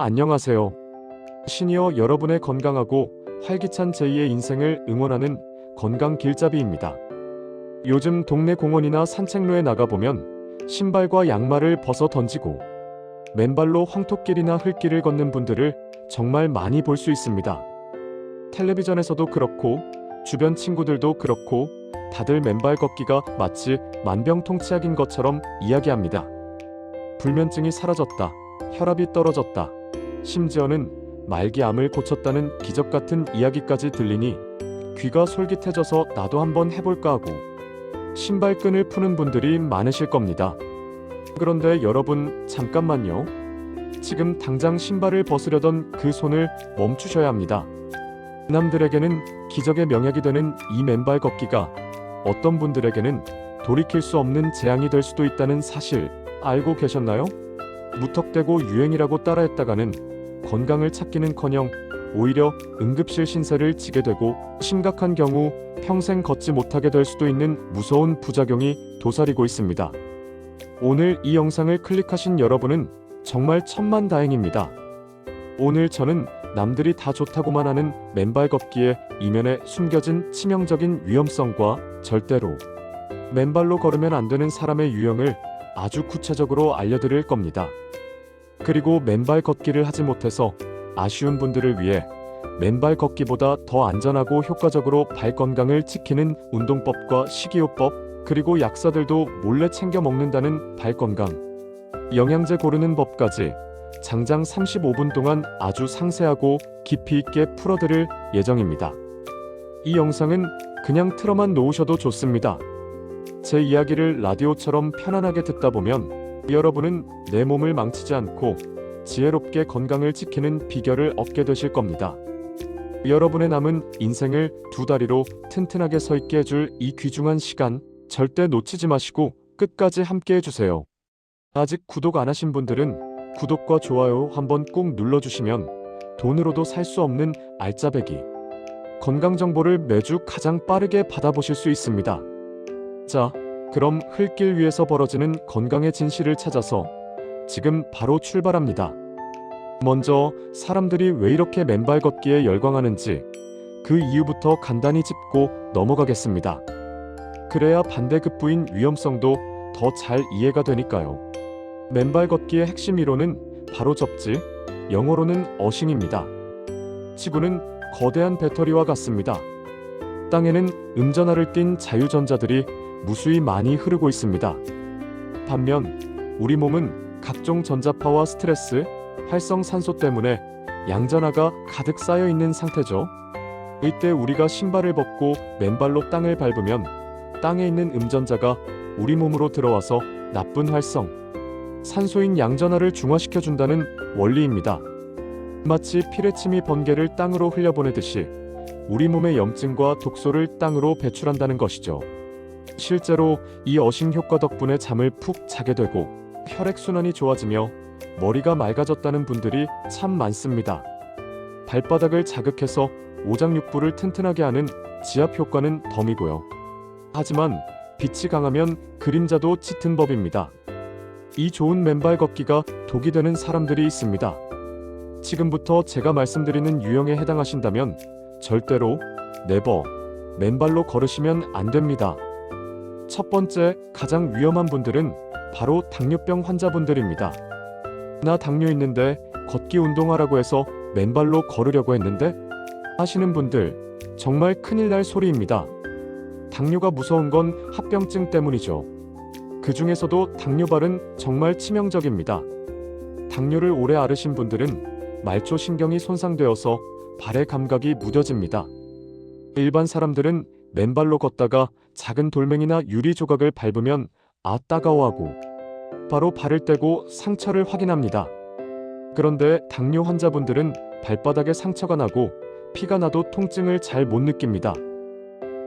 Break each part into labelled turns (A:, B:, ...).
A: 안녕하세요. 시니어 여러분의 건강하고 활기찬 제2의 인생을 응원하는 건강 길잡이입니다. 요즘 동네 공원이나 산책로에 나가보면 신발과 양말을 벗어 던지고 맨발로 황토길이나 흙길을 걷는 분들을 정말 많이 볼 수 있습니다. 텔레비전에서도 그렇고 주변 친구들도 그렇고 다들 맨발 걷기가 마치 만병통치약인 것처럼 이야기합니다. 불면증이 사라졌다, 혈압이 떨어졌다, 심지어는 말기암을 고쳤다는 기적 같은 이야기까지 들리니 귀가 솔깃해져서 나도 한번 해볼까 하고 신발끈을 푸는 분들이 많으실 겁니다. 그런데 여러분, 잠깐만요. 지금 당장 신발을 벗으려던 그 손을 멈추셔야 합니다. 남들에게는 기적의 명약이 되는 이 맨발 걷기가 어떤 분들에게는 돌이킬 수 없는 재앙이 될 수도 있다는 사실 알고 계셨나요? 무턱대고 유행이라고 따라했다가는 건강을 찾기는커녕 오히려 응급실 신세를 지게 되고 심각한 경우 평생 걷지 못하게 될 수도 있는 무서운 부작용이 도사리고 있습니다. 오늘 이 영상을 클릭하신 여러분은 정말 천만다행입니다. 오늘 저는 남들이 다 좋다고만 하는 맨발 걷기의 이면에 숨겨진 치명적인 위험성과 절대로 맨발로 걸으면 안 되는 사람의 유형을 아주 구체적으로 알려드릴 겁니다. 그리고 맨발 걷기를 하지 못해서 아쉬운 분들을 위해 맨발 걷기보다 더 안전하고 효과적으로 발 건강을 지키는 운동법과 식이요법, 그리고 약사들도 몰래 챙겨 먹는다는 발 건강, 영양제 고르는 법까지 장장 35분 동안 아주 상세하고 깊이 있게 풀어드릴 예정입니다. 이 영상은 그냥 틀어만 놓으셔도 좋습니다. 제 이야기를 라디오처럼 편안하게 듣다 보면 여러분은 내 몸을 망치지 않고 지혜롭게 건강을 지키는 비결을 얻게 되실 겁니다. 여러분의 남은 인생을 두 다리로 튼튼하게 서 있게 해줄 이 귀중한 시간 절대 놓치지 마시고 끝까지 함께 해주세요. 아직 구독 안 하신 분들은 구독과 좋아요 한번 꼭 눌러주시면 돈으로도 살 수 없는 알짜배기 건강 정보를 매주 가장 빠르게 받아보실 수 있습니다. 자, 그럼 흙길 위에서 벌어지는 건강의 진실을 찾아서 지금 바로 출발합니다. 먼저 사람들이 왜 이렇게 맨발 걷기에 열광하는지 그 이유부터 간단히 짚고 넘어가겠습니다. 그래야 반대급부인 위험성도 더 잘 이해가 되니까요. 맨발 걷기의 핵심 이론은 바로 접지, 영어로는 어싱입니다. 지구는 거대한 배터리와 같습니다. 땅에는 음전하를 띤 자유전자들이 무수히 많이 흐르고 있습니다. 반면 우리 몸은 각종 전자파와 스트레스, 활성산소 때문에 양전하가 가득 쌓여 있는 상태죠. 이때 우리가 신발을 벗고 맨발로 땅을 밟으면 땅에 있는 음전자가 우리 몸으로 들어와서 나쁜 활성, 산소인 양전하를 중화시켜준다는 원리입니다. 마치 피레침이 번개를 땅으로 흘려보내듯이 우리 몸의 염증과 독소를 땅으로 배출한다는 것이죠. 실제로 이 어싱 효과 덕분에 잠을 푹 자게 되고 혈액순환이 좋아지며 머리가 맑아졌다는 분들이 참 많습니다. 발바닥을 자극해서 오장육부를 튼튼하게 하는 지압 효과는 덤이고요. 하지만 빛이 강하면 그림자도 짙은 법입니다. 이 좋은 맨발 걷기가 독이 되는 사람들이 있습니다. 지금부터 제가 말씀드리는 유형에 해당하신다면 절대로 네버 맨발로 걸으시면 안 됩니다. 첫 번째, 가장 위험한 분들은 바로 당뇨병 환자분들입니다. 나 당뇨 있는데 걷기 운동하라고 해서 맨발로 걸으려고 했는데 하시는 분들 정말 큰일 날 소리입니다. 당뇨가 무서운 건 합병증 때문이죠. 그 중에서도 당뇨발은 정말 치명적입니다. 당뇨를 오래 앓으신 분들은 말초신경이 손상되어서 발의 감각이 무뎌집니다. 일반 사람들은 맨발로 걷다가 작은 돌멩이나 유리 조각을 밟으면 아 따가워하고 바로 발을 떼고 상처를 확인합니다. 그런데 당뇨 환자분들은 발바닥에 상처가 나고 피가 나도 통증을 잘 못 느낍니다.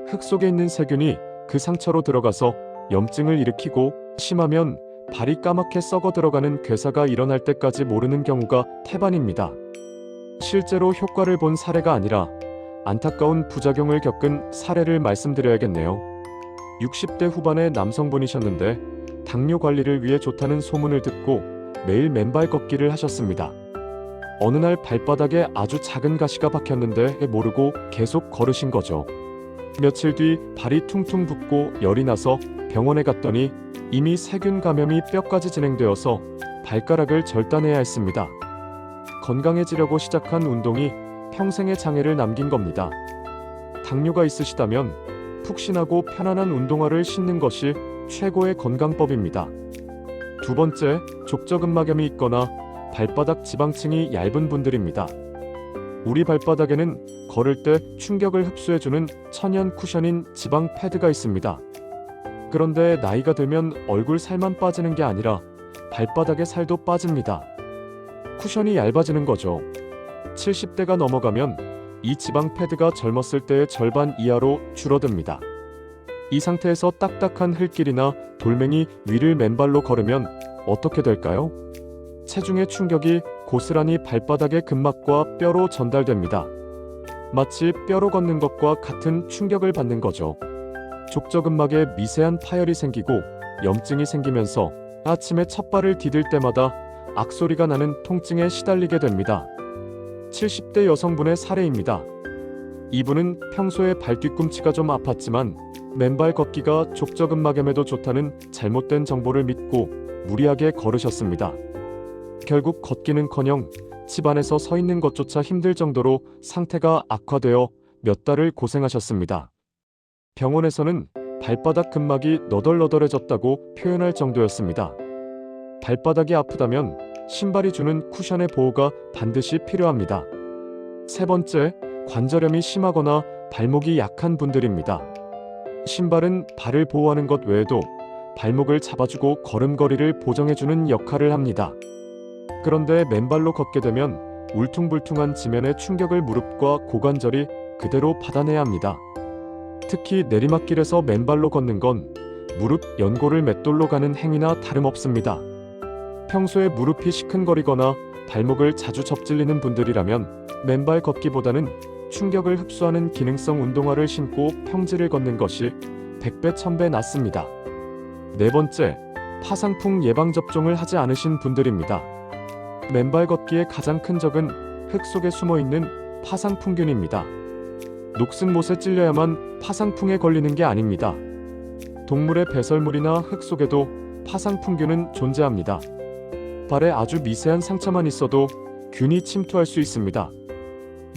A: 흙 속에 있는 세균이 그 상처로 들어가서 염증을 일으키고 심하면 발이 까맣게 썩어 들어가는 괴사가 일어날 때까지 모르는 경우가 태반입니다. 실제로 효과를 본 사례가 아니라 안타까운 부작용을 겪은 사례를 말씀드려야겠네요. 60대 후반의 남성분이셨는데 당뇨 관리를 위해 좋다는 소문을 듣고 매일 맨발 걷기를 하셨습니다. 어느 날 발바닥에 아주 작은 가시가 박혔는데 모르고 계속 걸으신 거죠. 며칠 뒤 발이 퉁퉁 붓고 열이 나서 병원에 갔더니 이미 세균 감염이 뼈까지 진행되어서 발가락을 절단해야 했습니다. 건강해지려고 시작한 운동이 평생의 장애를 남긴 겁니다. 당뇨가 있으시다면 푹신하고 편안한 운동화를 신는 것이 최고의 건강법입니다. 두 번째, 족저근막염이 있거나 발바닥 지방층이 얇은 분들입니다. 우리 발바닥에는 걸을 때 충격을 흡수해주는 천연 쿠션인 지방 패드가 있습니다. 그런데 나이가 들면 얼굴 살만 빠지는 게 아니라 발바닥의 살도 빠집니다. 쿠션이 얇아지는 거죠. 70대가 넘어가면 이 지방 패드가 젊었을 때의 절반 이하로 줄어듭니다. 이 상태에서 딱딱한 흙길이나 돌멩이 위를 맨발로 걸으면 어떻게 될까요? 체중의 충격이 고스란히 발바닥의 근막과 뼈로 전달됩니다. 마치 뼈로 걷는 것과 같은 충격을 받는 거죠. 족저근막에 미세한 파열이 생기고 염증이 생기면서 아침에 첫 발을 디딜 때마다 악소리가 나는 통증에 시달리게 됩니다. 70대 여성분의 사례입니다. 이분은 평소에 발 뒤꿈치가 좀 아팠지만 맨발 걷기가 족저근막염에도 좋다는 잘못된 정보를 믿고 무리하게 걸으셨습니다. 결국 걷기는커녕 집안에서 서 있는 것조차 힘들 정도로 상태가 악화되어 몇 달을 고생하셨습니다. 병원에서는 발바닥 근막이 너덜너덜해졌다고 표현할 정도였습니다. 발바닥이 아프다면 신발이 주는 쿠션의 보호가 반드시 필요합니다. 세 번째, 관절염이 심하거나 발목이 약한 분들입니다. 신발은 발을 보호하는 것 외에도 발목을 잡아주고 걸음걸이를 보정해주는 역할을 합니다. 그런데 맨발로 걷게 되면 울퉁불퉁한 지면의 충격을 무릎과 고관절이 그대로 받아내야 합니다. 특히 내리막길에서 맨발로 걷는 건 무릎 연골을 맷돌로 가는 행위나 다름없습니다. 평소에 무릎이 시큰거리거나 발목을 자주 접질리는 분들이라면 맨발 걷기보다는 충격을 흡수하는 기능성 운동화를 신고 평지를 걷는 것이 100배 1000배 낫습니다. 네 번째, 파상풍 예방접종을 하지 않으신 분들입니다. 맨발 걷기의 가장 큰 적은 흙 속에 숨어있는 파상풍균입니다. 녹슨 못에 찔려야만 파상풍에 걸리는 게 아닙니다. 동물의 배설물이나 흙 속에도 파상풍균은 존재합니다. 발에 아주 미세한 상처만 있어도 균이 침투할 수 있습니다.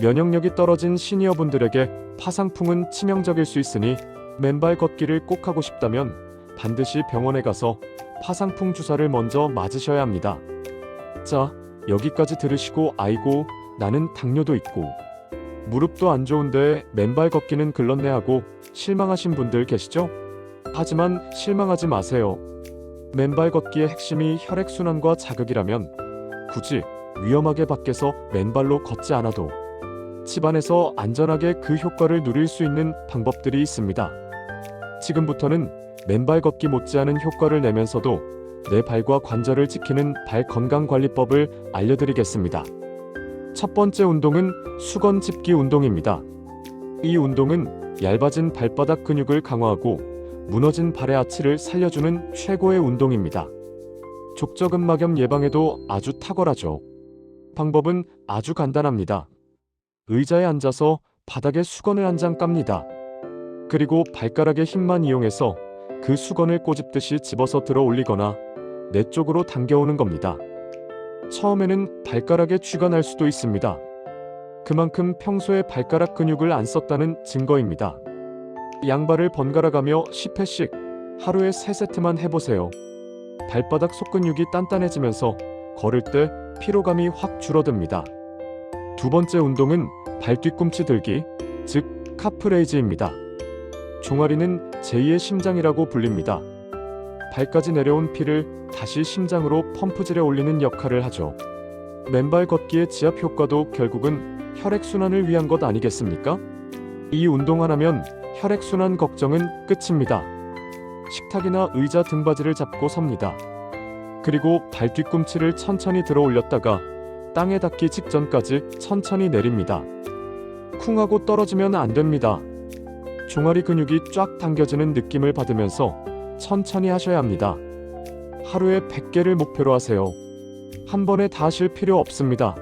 A: 면역력이 떨어진 시니어분들에게 파상풍은 치명적일 수 있으니 맨발 걷기를 꼭 하고 싶다면 반드시 병원에 가서 파상풍 주사를 먼저 맞으셔야 합니다. 자, 여기까지 들으시고 아이고, 나는 당뇨도 있고 무릎도 안 좋은데 맨발 걷기는 글렀네 하고 실망하신 분들 계시죠? 하지만 실망하지 마세요. 맨발 걷기의 핵심이 혈액순환과 자극이라면 굳이 위험하게 밖에서 맨발로 걷지 않아도 집안에서 안전하게 그 효과를 누릴 수 있는 방법들이 있습니다. 지금부터는 맨발 걷기 못지않은 효과를 내면서도 내 발과 관절을 지키는 발 건강관리법을 알려드리겠습니다. 첫 번째 운동은 수건 짚기 운동입니다. 이 운동은 얇아진 발바닥 근육을 강화하고 무너진 발의 아치를 살려주는 최고의 운동입니다. 족저근막염 예방에도 아주 탁월하죠. 방법은 아주 간단합니다. 의자에 앉아서 바닥에 수건을 한 장 깝니다. 그리고 발가락의 힘만 이용해서 그 수건을 꼬집듯이 집어서 들어 올리거나 내 쪽으로 당겨오는 겁니다. 처음에는 발가락에 쥐가 날 수도 있습니다. 그만큼 평소에 발가락 근육을 안 썼다는 증거입니다. 양발을 번갈아가며 10회씩 하루에 3세트만 해보세요. 발바닥 속근육이 단단해지면서 걸을 때 피로감이 확 줄어듭니다. 두 번째 운동은 발 뒤꿈치 들기, 즉 카프레이즈입니다. 종아리는 제2의 심장이라고 불립니다. 발까지 내려온 피를 다시 심장으로 펌프질해 올리는 역할을 하죠. 맨발 걷기의 지압 효과도 결국은 혈액순환을 위한 것 아니겠습니까? 이 운동 하나면 혈액순환 걱정은 끝입니다. 식탁이나 의자 등받이를 잡고 섭니다. 그리고 발 뒤꿈치를 천천히 들어 올렸다가 땅에 닿기 직전까지 천천히 내립니다. 쿵 하고 떨어지면 안 됩니다. 종아리 근육이 쫙 당겨지는 느낌을 받으면서 천천히 하셔야 합니다. 하루에 100개를 목표로 하세요. 한 번에 다 하실 필요 없습니다.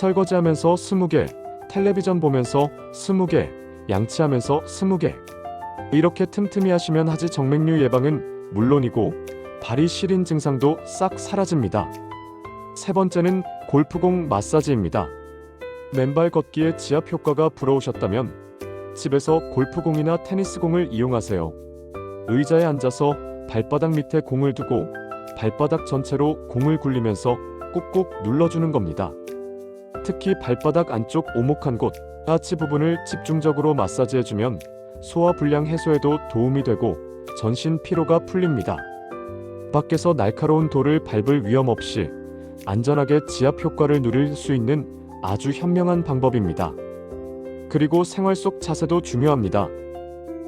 A: 설거지하면서 20개, 텔레비전 보면서 20개, 양치하면서 20개. 이렇게 틈틈이 하시면 하지 정맥류 예방은 물론이고 발이 시린 증상도 싹 사라집니다. 세 번째는 골프공 마사지입니다. 맨발 걷기에 지압 효과가 부러우셨다면 집에서 골프공이나 테니스공을 이용하세요. 의자에 앉아서 발바닥 밑에 공을 두고 발바닥 전체로 공을 굴리면서 꾹꾹 눌러주는 겁니다. 특히 발바닥 안쪽 오목한 곳, 하치 부분을 집중적으로 마사지해주면 소화불량 해소에도 도움이 되고 전신 피로가 풀립니다. 밖에서 날카로운 돌을 밟을 위험 없이 안전하게 지압 효과를 누릴 수 있는 아주 현명한 방법입니다. 그리고 생활 속 자세도 중요합니다.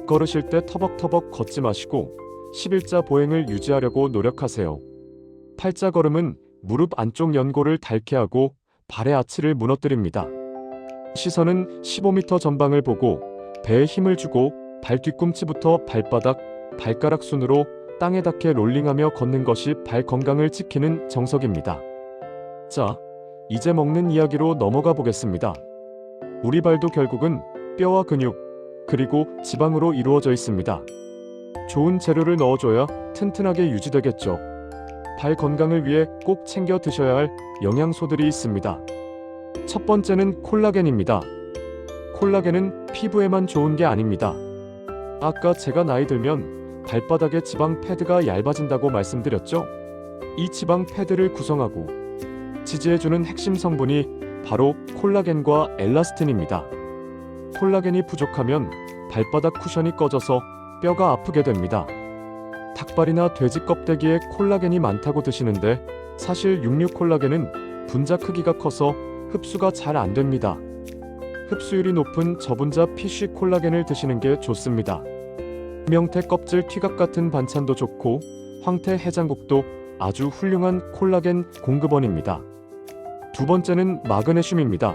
A: 걸으실 때 터벅터벅 걷지 마시고 11자 보행을 유지하려고 노력하세요. 팔자 걸음은 무릎 안쪽 연골을 닳게 하고 발의 아치를 무너뜨립니다. 시선은 15m 전방을 보고 배에 힘을 주고 발 뒤꿈치부터 발바닥, 발가락 순으로 땅에 닿게 롤링하며 걷는 것이 발 건강을 지키는 정석입니다. 자, 이제 먹는 이야기로 넘어가 보겠습니다. 우리 발도 결국은 뼈와 근육, 그리고 지방으로 이루어져 있습니다. 좋은 재료를 넣어줘야 튼튼하게 유지되겠죠. 발 건강을 위해 꼭 챙겨 드셔야 할 영양소들이 있습니다. 첫 번째는 콜라겐입니다. 콜라겐은 피부에만 좋은 게 아닙니다. 아까 제가 나이 들면 발바닥에 지방 패드가 얇아진다고 말씀드렸죠? 이 지방 패드를 구성하고 지지해주는 핵심 성분이 바로 콜라겐과 엘라스틴입니다. 콜라겐이 부족하면 발바닥 쿠션이 꺼져서 뼈가 아프게 됩니다. 닭발이나 돼지 껍데기에 콜라겐이 많다고 드시는데 사실 육류 콜라겐은 분자 크기가 커서 흡수가 잘 안 됩니다. 흡수율이 높은 저분자 피쉬 콜라겐을 드시는 게 좋습니다. 명태 껍질 튀각 같은 반찬도 좋고 황태 해장국도 아주 훌륭한 콜라겐 공급원입니다. 두 번째는 마그네슘입니다.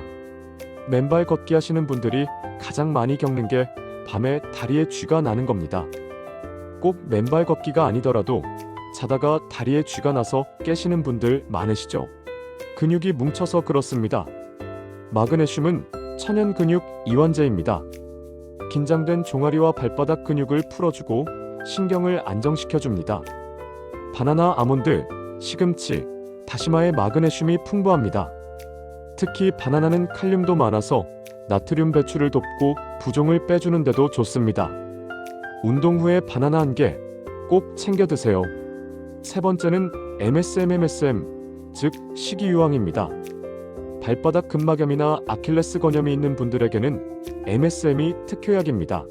A: 맨발 걷기 하시는 분들이 가장 많이 겪는 게 밤에 다리에 쥐가 나는 겁니다. 꼭 맨발 걷기가 아니더라도 자다가 다리에 쥐가 나서 깨시는 분들 많으시죠? 근육이 뭉쳐서 그렇습니다. 마그네슘은 천연 근육 이완제입니다. 긴장된 종아리와 발바닥 근육을 풀어주고 신경을 안정시켜줍니다. 바나나, 아몬드, 시금치, 다시마에 마그네슘이 풍부합니다. 특히 바나나는 칼륨도 많아서 나트륨 배출을 돕고 부종을 빼주는 데도 좋습니다. 운동 후에 바나나 한 개 꼭 챙겨 드세요. 세 번째는 MSM, 즉 식이유황입니다. 발바닥 근막염이나 아킬레스 건염이 있는 분들에게는 MSM이 특효약입니다.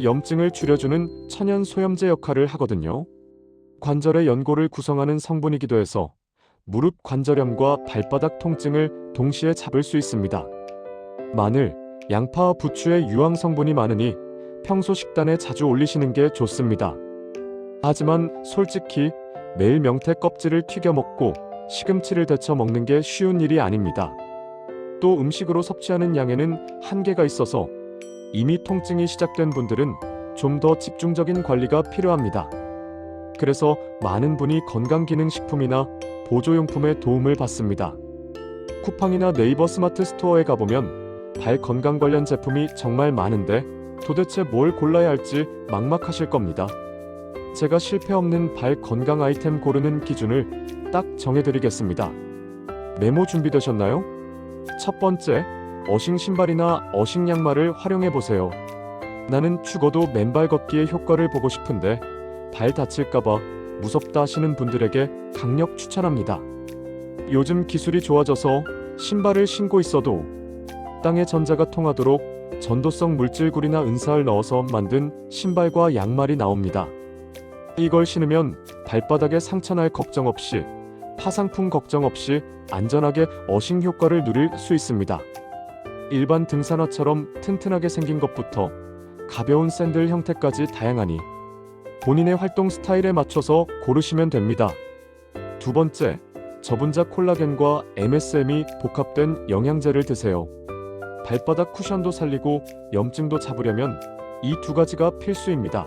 A: 염증을 줄여주는 천연 소염제 역할을 하거든요. 관절의 연골을 구성하는 성분이기도 해서 무릎 관절염과 발바닥 통증을 동시에 잡을 수 있습니다. 마늘, 양파와 부추에 유황 성분이 많으니 평소 식단에 자주 올리시는 게 좋습니다. 하지만 솔직히 매일 명태 껍질을 튀겨 먹고 시금치를 데쳐 먹는 게 쉬운 일이 아닙니다. 또 음식으로 섭취하는 양에는 한계가 있어서 이미 통증이 시작된 분들은 좀 더 집중적인 관리가 필요합니다. 그래서 많은 분이 건강기능식품이나 보조용품의 도움을 받습니다. 쿠팡이나 네이버 스마트 스토어에 가보면 발 건강 관련 제품이 정말 많은데 도대체 뭘 골라야 할지 막막하실 겁니다. 제가 실패 없는 발 건강 아이템 고르는 기준을 딱 정해드리겠습니다. 메모 준비되셨나요? 첫 번째, 어싱 신발이나 어싱 양말을 활용해보세요. 나는 죽어도 맨발 걷기의 효과를 보고 싶은데 발 다칠까봐 무섭다 하시는 분들에게 강력 추천합니다. 요즘 기술이 좋아져서 신발을 신고 있어도 땅의 전자가 통하도록 전도성 물질굴이나 은사를 넣어서 만든 신발과 양말이 나옵니다. 이걸 신으면 발바닥에 상처 날 걱정 없이 파상풍 걱정 없이 안전하게 어싱 효과를 누릴 수 있습니다. 일반 등산화처럼 튼튼하게 생긴 것부터 가벼운 샌들 형태까지 다양하니 본인의 활동 스타일에 맞춰서 고르시면 됩니다. 두 번째, 저분자 콜라겐과 MSM이 복합된 영양제를 드세요. 발바닥 쿠션도 살리고 염증도 잡으려면 이 두 가지가 필수입니다.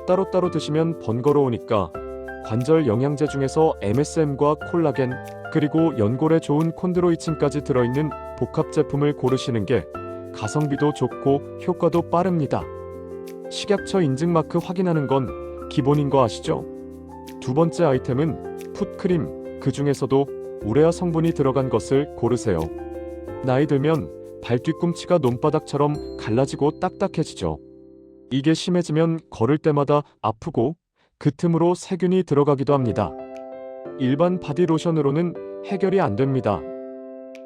A: 따로따로 드시면 번거로우니까 관절 영양제 중에서 MSM과 콜라겐, 그리고 연골에 좋은 콘드로이친까지 들어있는 복합 제품을 고르시는 게 가성비도 좋고 효과도 빠릅니다. 식약처 인증 마크 확인하는 건 기본인 거 아시죠? 두 번째 아이템은 풋크림, 그 중에서도 우레아 성분이 들어간 것을 고르세요. 나이 들면 발 뒤꿈치가 논바닥처럼 갈라지고 딱딱해지죠. 이게 심해지면 걸을 때마다 아프고 그 틈으로 세균이 들어가기도 합니다. 일반 바디로션으로는 해결이 안 됩니다.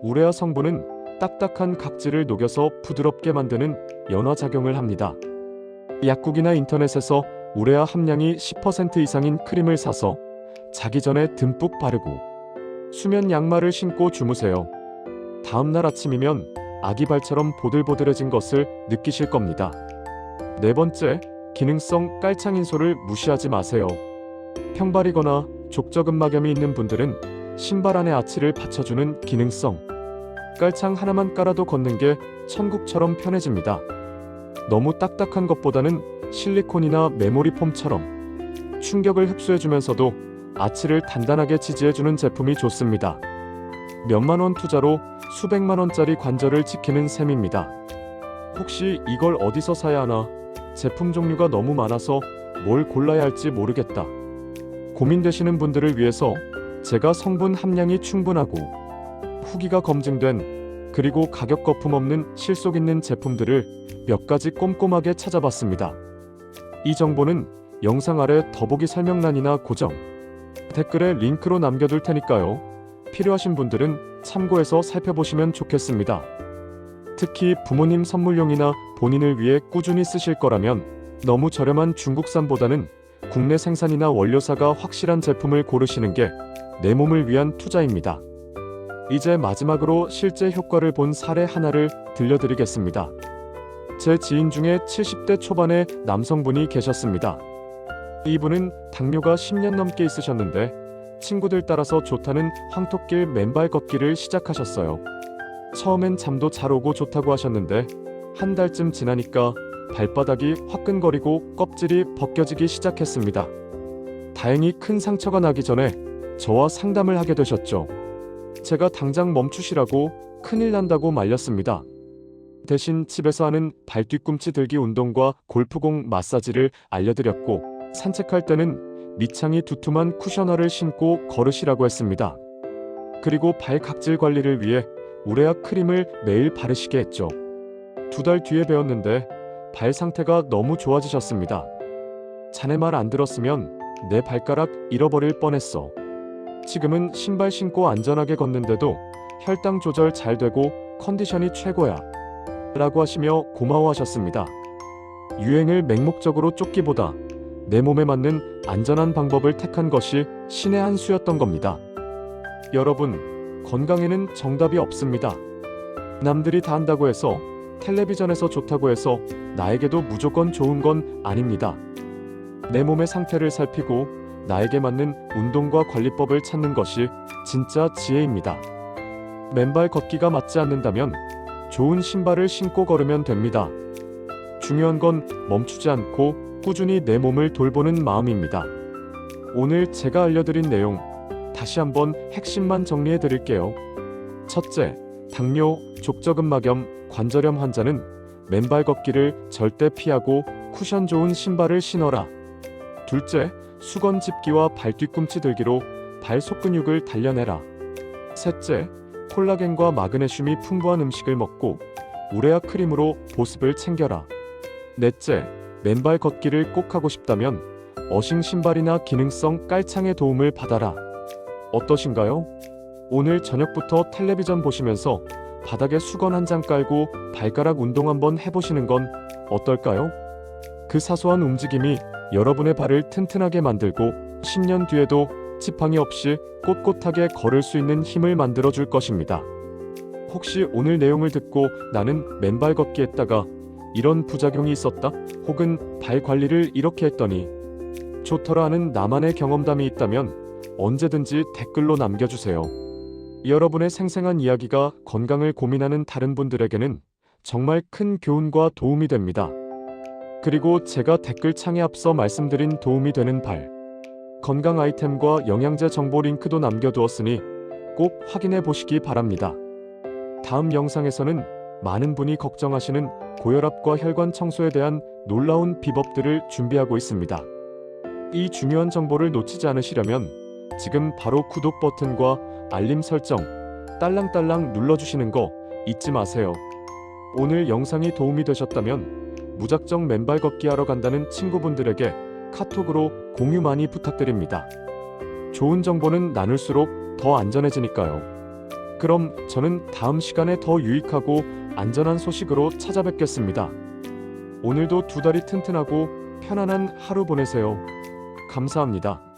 A: 우레아 성분은 딱딱한 각질을 녹여서 부드럽게 만드는 연화작용을 합니다. 약국이나 인터넷에서 우레아 함량이 10% 이상인 크림을 사서 자기 전에 듬뿍 바르고 수면 양말을 신고 주무세요. 다음날 아침이면 아기 발처럼 보들보들해진 것을 느끼실 겁니다. 네 번째, 기능성 깔창 인솔을 무시하지 마세요. 평발이거나 족저근막염이 있는 분들은 신발 안에 아치를 받쳐주는 기능성 깔창 하나만 깔아도 걷는 게 천국처럼 편해집니다. 너무 딱딱한 것보다는 실리콘이나 메모리 폼처럼 충격을 흡수해주면서도 아치를 단단하게 지지해주는 제품이 좋습니다. 몇만 원 투자로 수백만 원짜리 관절을 지키는 셈입니다. 혹시 이걸 어디서 사야 하나? 제품 종류가 너무 많아서 뭘 골라야 할지 모르겠다. 고민되시는 분들을 위해서 제가 성분 함량이 충분하고 후기가 검증된 그리고 가격 거품 없는 실속 있는 제품들을 몇 가지 꼼꼼하게 찾아봤습니다. 이 정보는 영상 아래 더보기 설명란이나 고정 댓글에 링크로 남겨둘 테니까요. 필요하신 분들은 참고해서 살펴보시면 좋겠습니다. 특히 부모님 선물용이나 본인을 위해 꾸준히 쓰실 거라면 너무 저렴한 중국산보다는 국내 생산이나 원료사가 확실한 제품을 고르시는 게 내 몸을 위한 투자입니다. 이제 마지막으로 실제 효과를 본 사례 하나를 들려드리겠습니다. 제 지인 중에 70대 초반의 남성분이 계셨습니다. 이분은 당뇨가 10년 넘게 있으셨는데 친구들 따라서 좋다는 황토길 맨발 걷기를 시작하셨어요. 처음엔 잠도 잘 오고 좋다고 하셨는데 한 달쯤 지나니까 발바닥이 화끈거리고 껍질이 벗겨지기 시작했습니다. 다행히 큰 상처가 나기 전에 저와 상담을 하게 되셨죠. 제가 당장 멈추시라고 큰일 난다고 말렸습니다. 대신 집에서 하는 발 뒤꿈치 들기 운동과 골프공 마사지를 알려드렸고 산책할 때는 밑창이 두툼한 쿠셔너를 신고 걸으시라고 했습니다. 그리고 발 각질 관리를 위해 우레아 크림을 매일 바르시게 했죠. 2달 뒤에 배웠는데 발 상태가 너무 좋아지셨습니다. 자네 말 안 들었으면 내 발가락 잃어버릴 뻔했어. 지금은 신발 신고 안전하게 걷는데도 혈당 조절 잘 되고 컨디션이 최고야. 라고 하시며 고마워하셨습니다. 유행을 맹목적으로 쫓기보다 내 몸에 맞는 안전한 방법을 택한 것이 신의 한 수였던 겁니다. 여러분, 건강에는 정답이 없습니다. 남들이 다 한다고 해서 텔레비전에서 좋다고 해서 나에게도 무조건 좋은 건 아닙니다. 내 몸의 상태를 살피고 나에게 맞는 운동과 관리법을 찾는 것이 진짜 지혜입니다. 맨발 걷기가 맞지 않는다면 좋은 신발을 신고 걸으면 됩니다. 중요한 건 멈추지 않고 꾸준히 내 몸을 돌보는 마음입니다. 오늘 제가 알려드린 내용 다시 한번 핵심만 정리해 드릴게요. 첫째, 당뇨, 족저근막염, 관절염 환자는 맨발 걷기를 절대 피하고 쿠션 좋은 신발을 신어라. 둘째, 수건 집기와 발 뒤꿈치 들기로 발 속근육을 단련해라. 셋째, 콜라겐과 마그네슘이 풍부한 음식을 먹고 우레아 크림으로 보습을 챙겨라. 넷째, 맨발 걷기를 꼭 하고 싶다면 어싱 신발이나 기능성 깔창의 도움을 받아라. 어떠신가요? 오늘 저녁부터 텔레비전 보시면서 바닥에 수건 한 장 깔고 발가락 운동 한번 해보시는 건 어떨까요? 그 사소한 움직임이 여러분의 발을 튼튼하게 만들고 10년 뒤에도 지팡이 없이 꼿꼿하게 걸을 수 있는 힘을 만들어줄 것입니다. 혹시 오늘 내용을 듣고 나는 맨발 걷기 했다가 이런 부작용이 있었다? 혹은 발 관리를 이렇게 했더니 좋더라 하는 나만의 경험담이 있다면 언제든지 댓글로 남겨주세요. 여러분의 생생한 이야기가 건강을 고민하는 다른 분들에게는 정말 큰 교훈과 도움이 됩니다. 그리고 제가 댓글창에 앞서 말씀드린 도움이 되는 발, 건강 아이템과 영양제 정보 링크도 남겨두었으니 꼭 확인해 보시기 바랍니다. 다음 영상에서는 많은 분이 걱정하시는 고혈압과 혈관 청소에 대한 놀라운 비법들을 준비하고 있습니다. 이 중요한 정보를 놓치지 않으시려면 지금 바로 구독 버튼과 알림 설정 딸랑딸랑 눌러주시는 거 잊지 마세요. 오늘 영상이 도움이 되셨다면 무작정 맨발 걷기 하러 간다는 친구분들에게 카톡으로 공유 많이 부탁드립니다. 좋은 정보는 나눌수록 더 안전해지니까요. 그럼 저는 다음 시간에 더 유익하고 안전한 소식으로 찾아뵙겠습니다. 오늘도 두 다리 튼튼하고 편안한 하루 보내세요. 감사합니다.